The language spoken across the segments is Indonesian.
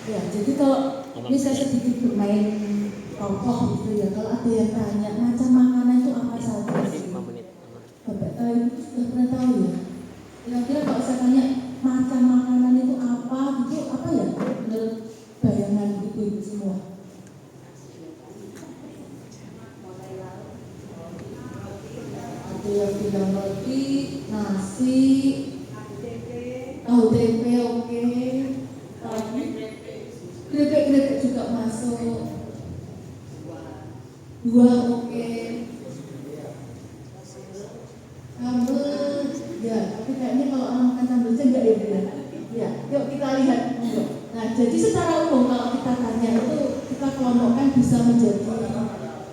Ya, jadi kalau bisa sedikit bermain tokoh gitu ya, kalau ada yang tanya macam makanan itu apa saja sih? Bapak tahu itu sudah pernah tahu ya? Kira-kira kalau saya tanya macam makanan itu apa gitu, apa ya menurut bayangan ibu-ibu semua? Ada yang bilang roti, nasi, tahu tempe, oke. Keripik juga masuk. Buah oke. Sambal, ya, tapi kayaknya kalau orang makan sambalnya enggak ya, Bu? Ya, yuk kita lihat. Nah, jadi secara umum kalau kita tanya itu kita kelompokkan bisa menjadi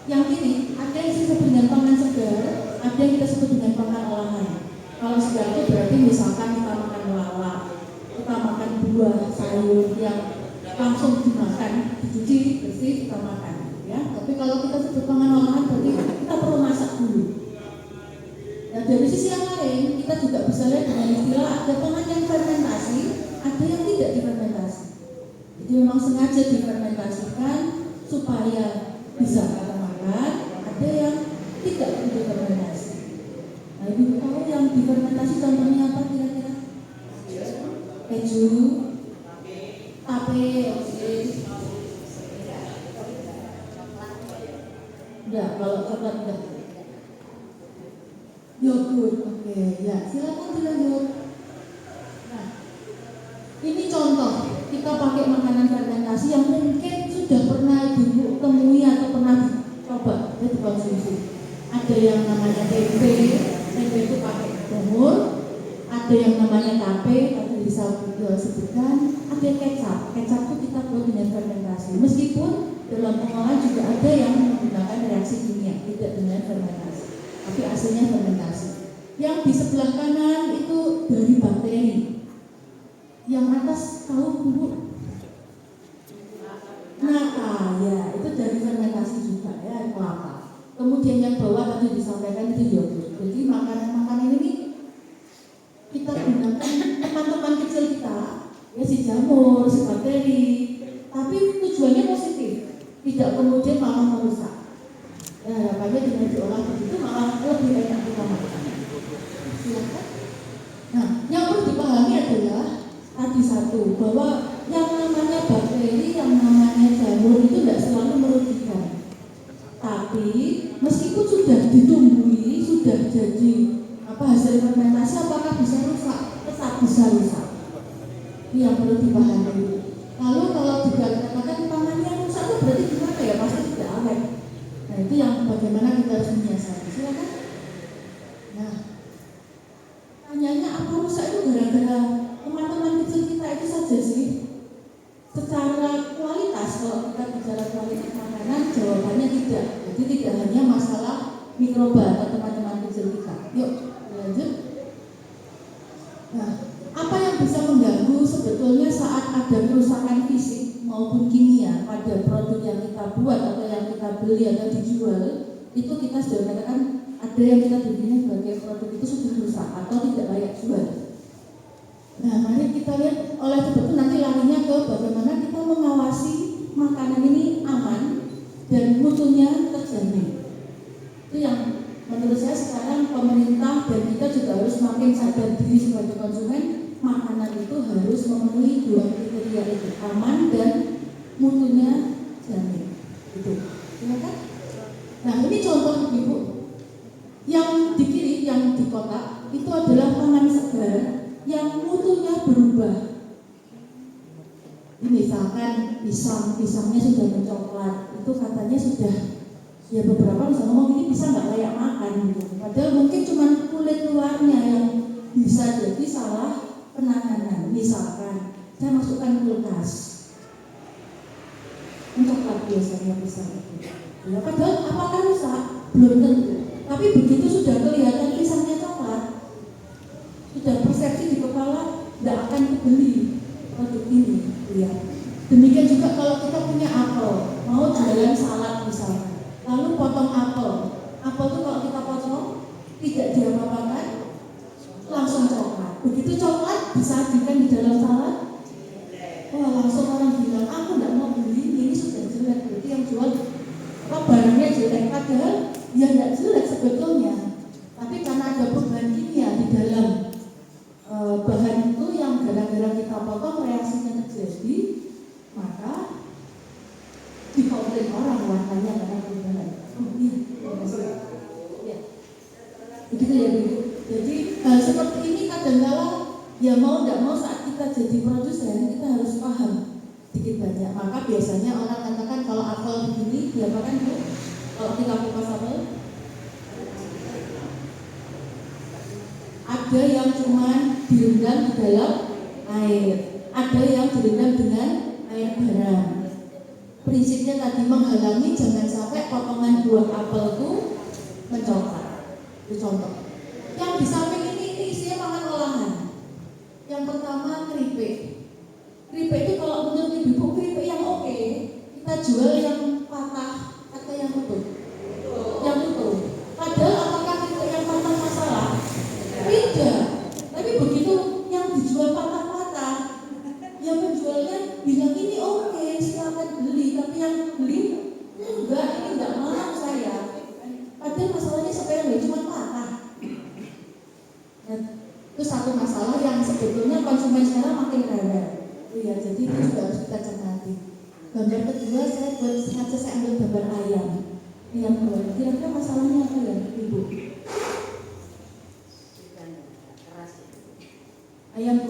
yang ini, ada yang disebut dengan pangan segar, ada yang kita sebut dengan pangan olahan. Kalau segar itu berarti misalkan kita makan lalap, kita makan buah, sayur yang langsung dimakan, dicuci, bersih, kita makan. Ya, tapi kalau kita sebut pangan olahan berarti kita perlu masak dulu. Nah, dari sisi yang lain, kita juga bisa lihat dengan istilah ada pangan yang fermentasi, ada yang tidak difermentasi. Jadi memang sengaja difermentasikan supaya bisa kita makan, ada yang tidak difermentasi. Nah, ibu tahu yang difermentasi contohnya apa kira-kira? Keju, tape, enggak, kalau coklat enggak. Yogurt, oke, ya silakan dilanjut. Nah, ini contoh kita pakai makanan fermentasi yang mungkin sudah pernah ibu temui atau pernah coba ya dikonsumsi. Ada yang namanya tempe itu pakai jamur. Ada yang namanya tape, tadi bisa sebutkan. Ada kecap itu kita buat dengan fermentasi. Meskipun dalam pengolahan juga ada yang menggunakan reaksi kimia, tidak dengan fermentasi, tapi aslinya fermentasi. Yang di sebelah kanan itu dari bakteri. Yang atas tahu Bu? Nata, ya itu dari fermentasi juga ya, kelapa. Kemudian yang bawah tadi disampaikan itu yogurt. Jadi makanan-makanan ini kita gunakan teman-teman kecil kita, ya si jamur, si bakteri, tapi tujuannya positif, tidak kemudian malah merusak. Ya, harapannya dengan diolah begitu malah lebih enak kita makan. Silakan. Nah, yang perlu dipahami adalah tadi satu, bahwa yang namanya bakteri, yang namanya jamur itu tidak selalu merugikan. Tapi meskipun sudah ditumbuhi, sudah jadi hasil fermentasi, apakah bisa rusak? Tetap bisa rusak. Ini yang perlu dipahami. Lalu kalau juga dikatakan pangannya rusak itu berarti gimana ya? Pasti tidak awet. Nah, itu yang bagaimana kita harus menyiasati. Silakan. Nah, tanyanya apa rusak itu gara-gara teman-teman kecil kita itu saja sih? Secara kualitas, kalau kita bicara kualitas makanan, jawabannya tidak. Jadi tidak hanya masalah mikroba atau teman-teman kecil kita. Yuk lanjut. Nah, apa yang bisa mengganggu sebetulnya saat ada kerusakan fisik maupun kimia pada produk yang kita buat atau yang kita beli atau dijual, itu kita sudah katakan ada yang kita belinya sebagai produk itu sudah rusak atau tidak layak jual. Nah, mari kita lihat oleh sebab itu nanti larinya ke bagaimana kita mengawasi makanan ini aman dan mutunya terjamin. Itu yang menurut saya sekarang pemerintah dan kita juga harus makin sadar diri sebagai konsumen, makanan itu harus memenuhi dua kriteria itu, aman dan mutunya jamin. Gitu. Ya kan? Nah, ini contoh Ibu. Yang di kiri, yang di kotak itu adalah pangan segar yang mutunya berubah. Ini misalkan pisangnya sudah mencoklat, itu katanya sudah ya beberapa bisa ngomong ini bisa nggak layak makan gitu. Padahal mungkin cuma kulit luarnya yang bisa jadi salah penanganan. Misalkan saya masukkan kulkas, mencoklat biasanya pisang itu. Ya, padahal apakah rusak? Belum tentu. Tapi begitu sudah kelihatan pisangnya coklat, sudah persepsi di kepala tidak akan beli produk ini. Ya. Demikian juga kalau kita punya apel, mau jualan salad misalnya, lalu potong apel itu kalau kita potong tidak diapa-apakan, langsung coklat. Begitu coklat disajikan di dalam salad, wah langsung orang bilang banyak karena perubahan. Oh iya, ya. Begitu ya Bu. Jadi seperti ini kadang-kala ya mau tidak mau saat kita jadi produsen kita harus paham sedikit banyak. Maka biasanya orang katakan kalau apel begini diapakan Bu? Kalau kita kupas apel ada yang cuman direndam di dalam air, ada yang direndam dengan air garam. Prinsipnya tadi menghalangi jangan sampai potongan buah apel itu mencoklat. Itu contoh. Yang di samping ini isinya makan olahan. Yang pertama keripik. Keripik itu kalau menurut ibu keripik yang oke, kita jual yang patah atau yang utuh. Yang utuh. Padahal apakah keripik yang patah masalah? Tidak. Tapi begitu yang dijual patah-patah, yang menjualnya bilang ini oke, silakan beli. Tapi yang beli enggak, ini enggak mau saya. Padahal masalahnya sepele, cuma patah. Nah, itu satu masalah yang sebetulnya konsumen sekarang makin rewel. Ya, jadi itu juga harus kita cermati. Gambar kedua saya sengaja ambil gambar ayam. Ayam goreng. Kira-kira masalahnya apa ya, Ibu? Ayam